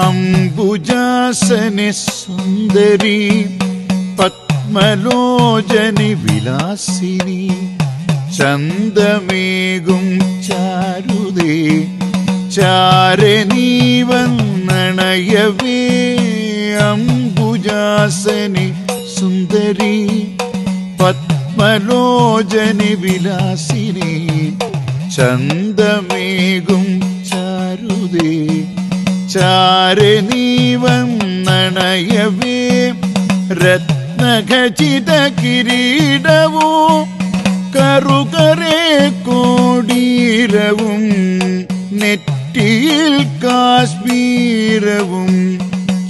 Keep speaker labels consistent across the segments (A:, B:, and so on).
A: അംബുജാസനി സുന്ദരി പത്മലോചനി വിലാസിനി ചന്ദമേകും ചാരുതേ ചാരെ നീ വന്നണയവേ. അംബുജാസനി സുന്ദരി പത്മലോചനി വിലാസിനി ചന്ദമേകും ചാരുതേ ചാരെ നീ വന്നണയവേ. രത്നഖചിത കിരീടവും കറുകരെ കോടീരവും നെറ്റിയിൽ കാശ്മീരവും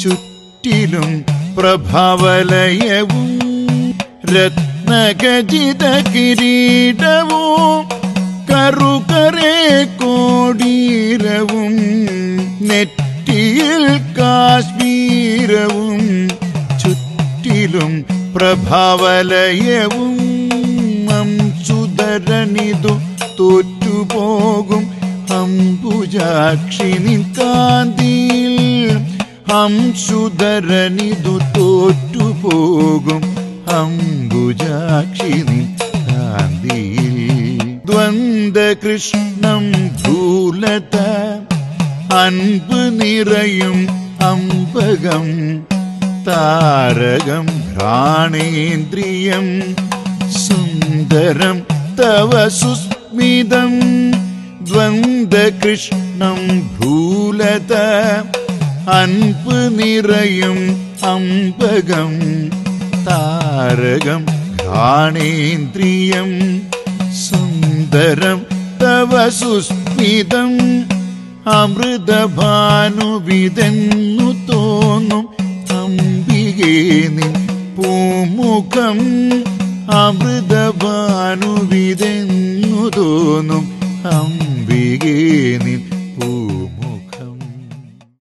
A: ചുറ്റിലും പ്രഭാവലയവും. രത്നഖചിത കിരീടവും കറുകരെ കോടീരവും നെറ്റിയിൽ കാശ്മീരവും ചുറ്റിലും പ്രഭാവലയവും. അംസുധരനിതു തോറ്റുപോകും അംബുജാക്ഷി നിൻ കാന്തിയിൽ. അംസുധരനിതു തോറ്റുപോകും അംബുജാക്ഷി നിൻ കാന്തിയിൽ. ദ്വന്ദ്കൃഷ്ണം ഭൂലത അൻപ് നിറയും അംബകം താരകം ഘ്രാണേന്ദ്രിയം സുന്ദരം തവ സുസ്മിതം. ദ്വന്ദ്കൃഷ്ണം ഭൂലത അൻപ് നിറയും അംബകം താരകം ഘ്രാണേന്ദ്രിയം സുന്ദരം തവ സുസ്മിതം. അമൃതഭാനുവിതെന്നു തോന്നും അംബികേ നിൻ പൂമുഖം. അമൃതഭാനുവിതെന്നു തോന്നും അംബികേ നിൻ പൂമുഖം.